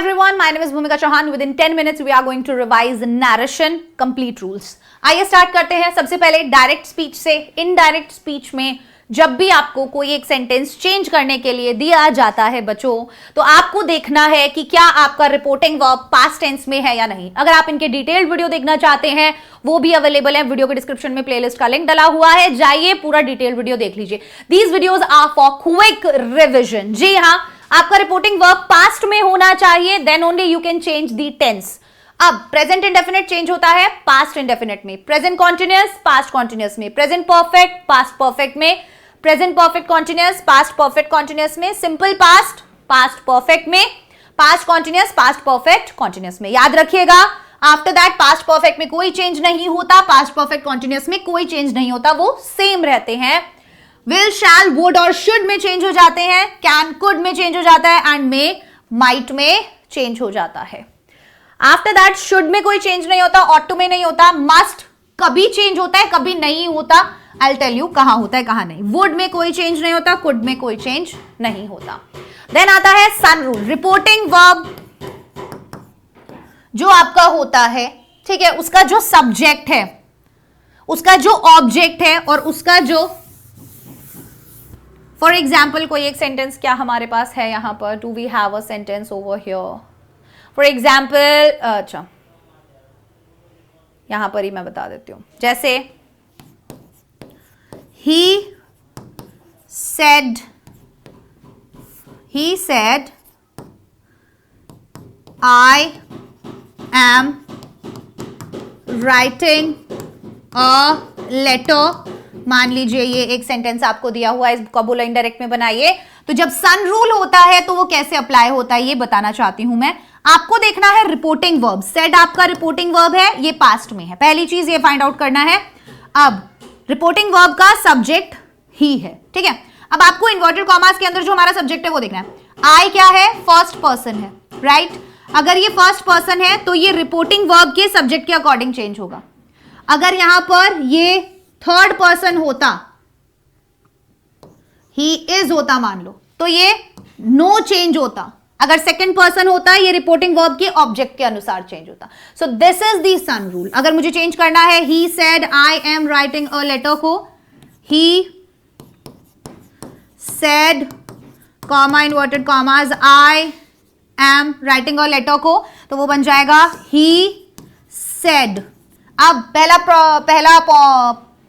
everyone, my name is Bhumika Chauhan. Within 10 minutes we are going to revise narration complete rules. आइए start करते हैं. सबसे पहले direct speech से. Indirect speech में जब भी आपको कोई एक सेंटेंस चेंज करने के लिए दिया जाता है बच्चों, तो आपको देखना है कि क्या आपका रिपोर्टिंग वर्ब पास्ट टेंस में है या नहीं. अगर आप इनके डिटेल्ड वीडियो देखना चाहते हैं वो भी अवेलेबल है. वीडियो के डिस्क्रिप्शन में प्लेलिस्ट का लिंक डला हुआ है, जाइए पूरा डिटेल्ड वीडियो देख लीजिए. These videos are for quick revision. जी हाँ, आपका रिपोर्टिंग वर्ब पास्ट में होना चाहिए, then only you can change the tense. अब प्रेजेंट इंडेफिनिट चेंज होता है पास्ट इंडेफिनिट में, प्रेजेंट कॉन्टिन्यूअस पास्ट कॉन्टिन्यूअस में, प्रेजेंट परफेक्ट पास्ट परफेक्ट में, present perfect continuous past perfect continuous में, सिंपल पास्ट पास्ट परफेक्ट में, past continuous past perfect continuous में. याद रखिएगा, आफ्टर दैट पास्ट परफेक्ट में कोई चेंज नहीं होता, पास्ट परफेक्ट कॉन्टिन्यूअस में कोई चेंज नहीं होता, वो सेम रहते हैं. विल, शैल, वुड और शुड में चेंज हो जाते हैं, कैन, कुड में चेंज हो जाता है, एंड में, माइट में चेंज हो जाता है. आफ्टर दैट शुड में कोई चेंज नहीं होता, ऑट टू में नहीं होता, मस्ट कभी चेंज होता है कभी नहीं होता. आई टेल यू कहां होता है कहां नहीं. वुड में कोई चेंज नहीं होता, कुड में कोई चेंज नहीं होता. देन आता है सन रूल. रिपोर्टिंग वर्ब जो आपका होता है, ठीक है, उसका जो सब्जेक्ट है, उसका जो ऑब्जेक्ट है और उसका जो, फॉर एग्जाम्पल कोई एक सेंटेंस क्या हमारे पास है यहां पर. Do we have a sentence over here. For example, अच्छा यहां पर ही मैं बता देती हूं. जैसे he said I am writing a letter. मान लीजिए ये एक सेंटेंस आपको दिया हुआ है, इसका बोला इनडायरेक्ट में बनाइए. तो जब सन रूल होता है तो वो कैसे अप्लाई होता है ये बताना चाहती हूं मैं. आपको देखना है रिपोर्टिंग वर्ब. सेड आपका रिपोर्टिंग वर्ब है, ये पास्ट में है. पहली चीज ये फाइंड आउट करना है. अब रिपोर्टिंग वर्ब का सब्जेक्ट ही है, ठीक है. अब आपको इन्वर्टेड कॉमास के अंदर जो हमारा सब्जेक्ट है वो देखना है. आई क्या है, फर्स्ट पर्सन है, राइट. अगर ये फर्स्ट पर्सन है तो ये रिपोर्टिंग वर्ब के सब्जेक्ट के अकॉर्डिंग चेंज होगा. अगर यहां पर ये थर्ड पर्सन होता, ही इज होता मान लो, तो ये नो चेंज होता. अगर सेकंड पर्सन होता ये रिपोर्टिंग वर्ब के ऑब्जेक्ट के अनुसार चेंज होता. So this is the sun rule. अगर मुझे चेंज करना है he said I am writing a letter को he said comma inverted commas I am writing a letter को, तो वो बन जाएगा ही सेड. अब पहला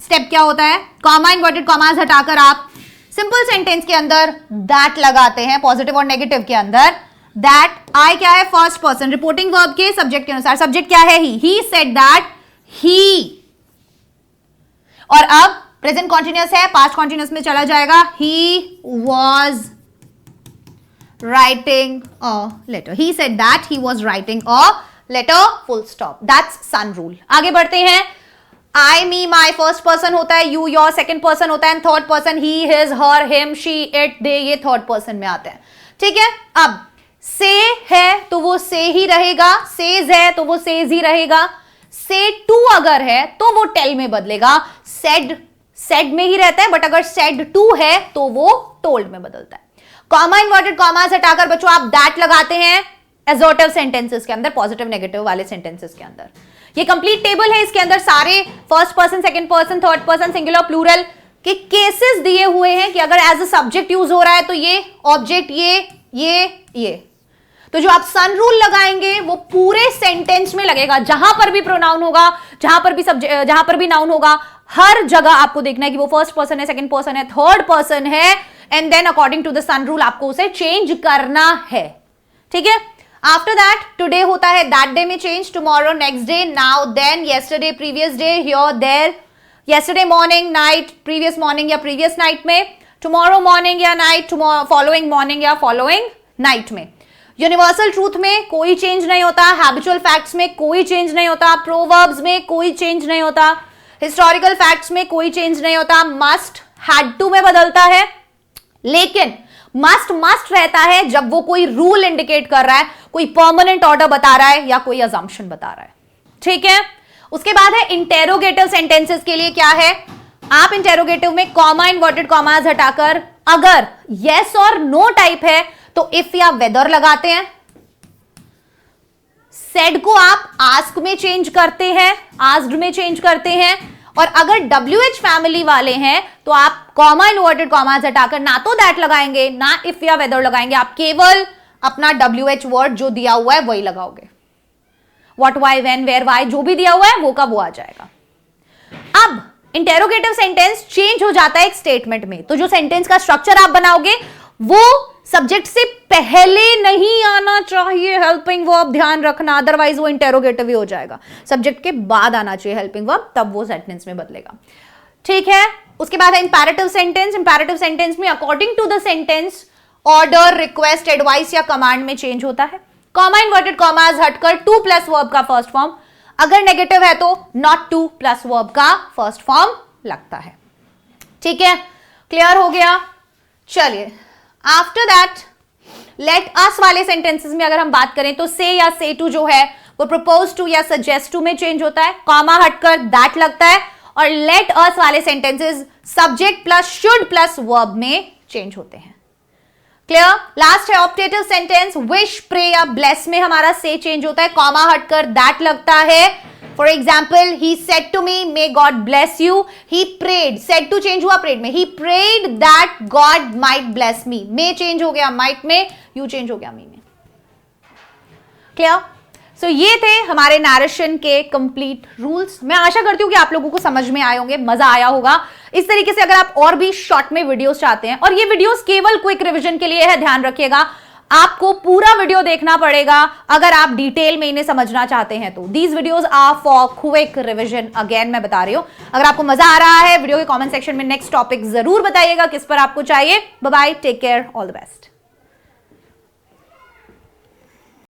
स्टेप क्या होता है, कॉमा इन्वर्टेड कॉमास हटाकर आप सिंपल सेंटेंस के अंदर दैट लगाते हैं, पॉजिटिव और नेगेटिव के अंदर. दैट आई क्या है, फर्स्ट पर्सन, रिपोर्टिंग वर्ब के सब्जेक्ट के अनुसार. सब्जेक्ट क्या है, ही सेड दैट ही. और अब प्रेजेंट कॉन्टिन्यूअस है, पास्ट कॉन्टिन्यूअस में चला जाएगा. He was writing a letter. He said that he was writing a letter, full stop. That's sun rule. आगे बढ़ते हैं. आई, मी, माई फर्स्ट पर्सन होता है, यू, योर सेकंड पर्सन होता है, third person he, his, her, him, she, it, they, ये third person में आते हैं, ठीक है. अब से है तो वो से ही रहेगा, सेज है तो वो सेज ही रहेगा, से टू अगर है तो वो टेल में बदलेगा, सेड में ही रहता है, बट अगर सेड टू है तो वो टोल्ड में बदलता है. कॉमा इन्वर्टेड कॉमास हटाकर बच्चों आप दैट लगाते हैं एसर्टिव सेंटेंसेस के अंदर, पॉजिटिव नेगेटिव वाले सेंटेंसेस के अंदर. ये कंप्लीट टेबल है, इसके अंदर सारे first person, second person, third person, singular, plural के केसेस दिए हुए हैं कि अगर एज अ सब्जेक्ट यूज हो रहा है तो ये ऑब्जेक्ट, ये. तो जो आप सन रूल लगाएंगे वो पूरे सेंटेंस में लगेगा. जहां पर भी प्रोनाउन होगा, जहां पर भी नाउन होगा, हर जगह आपको देखना है कि वो फर्स्ट पर्सन है, सेकंड पर्सन है, थर्ड पर्सन है, and then according to the sun rule आपको उसे चेंज करना है, ठीक है. आफ्टर दैट टुडे होता है, दैट डे में change, tomorrow next day, now then, yesterday previous day, here there, yesterday morning night, previous morning या प्रीवियस नाइट में, टुमारो मॉर्निंग या नाइट, फॉलोइंग मॉर्निंग या फॉलोइंग नाइट में. यूनिवर्सल ट्रूथ में कोई चेंज नहीं होता, हैबिचुअल फैक्ट्स में कोई चेंज नहीं होता, प्रोवर्ब्स में कोई चेंज नहीं होता, हिस्टोरिकल फैक्ट्स में कोई चेंज नहीं होता, मस्ट हैड टू में बदलता है, लेकिन मस्ट रहता है जब वो कोई रूल इंडिकेट कर रहा है, कोई परमानेंट ऑर्डर बता रहा है या कोई अजम्पशन बता रहा है, ठीक है. उसके बाद है इंटेरोगेटिव सेंटेंसेस के लिए क्या है, आप इंटेरोगेटिव में कॉमा इन्वर्टेड कॉमास हटाकर अगर यस और नो टाइप है तो इफ या वेदर लगाते हैं, सेड को आप आस्क में चेंज करते हैं, आस्क्ड में चेंज करते हैं, और अगर WH फैमिली वाले हैं तो आप कॉमा इन्वर्टेड कॉमास हटाकर ना तो दैट लगाएंगे ना इफ या वेदर लगाएंगे, आप केवल अपना WH वर्ड जो दिया हुआ है वही लगाओगे। What, why, when, where, why जो भी दिया हुआ है वो का वो आ जाएगा। अब इंटेरोगेटिव सेंटेंस चेंज हो जाता है एक स्टेटमेंट में, तो जो सेंटेंस का स्ट्रक्चर आप बनाओगे वो सब्जेक्ट से पहले नहीं आना चाहिए हेल्पिंग वर्ब, ध्यान रखना, अदरवाइज वो इंटेरोगेटिव ही हो जाएगा। सब्जेक्ट के बाद आना चाहिए हेल्पिंग वर्ब, तब वो सेंटेंस में बदलेगा। ठीक है, उसके बाद है इंपैरेटिव सेंटेंस। इंपैरेटिव सेंटेंस में according to the sentence order, request, advice या कमांड में चेंज होता है। कॉमा इन्वर्टेड कॉमास हटकर टू प्लस वर्ब का फर्स्ट फॉर्म, अगर नेगेटिव है तो नॉट टू प्लस वर्ब का फर्स्ट फॉर्म लगता है। ठीक है, क्लियर हो गया। चलिए आफ्टर दैट लेट अस वाले सेंटेंसेस में अगर हम बात करें तो से या से टू जो है वो प्रपोज टू या सजेस्ट टू में चेंज होता है, कॉमा हटकर दैट लगता है, और लेट अस वाले sentences subject plus should plus verb में चेंज होते हैं। क्लियर। लास्ट है ऑप्टेटिव सेंटेंस, विश, प्रे या ब्लेस में हमारा से चेंज होता है, कॉमा हटकर दैट लगता है। For example he said to me may God bless you, he prayed, said to change हुआ प्रेड में, he prayed that God might bless me, may change हो गया माइट में, यू चेंज हो गया मी में। क्लियर। सो ये थे हमारे नैरेशन के कंप्लीट रूल्स। मैं आशा करती हूं कि आप लोगों को समझ में आए होंगे, मजा आया होगा। इस तरीके से अगर आप और भी शॉर्ट में वीडियोस चाहते हैं, और ये वीडियोस केवल क्विक रिवीजन के लिए है, ध्यान रखिएगा, आपको पूरा वीडियो देखना पड़ेगा अगर आप डिटेल में इन्हें समझना चाहते हैं तो। These videos are for quick revision, again मैं बता रही हूं। अगर आपको मजा आ रहा है, वीडियो के कमेंट सेक्शन में नेक्स्ट टॉपिक जरूर बताइएगा किस पर आपको चाहिए। Bye bye, take care, all the best.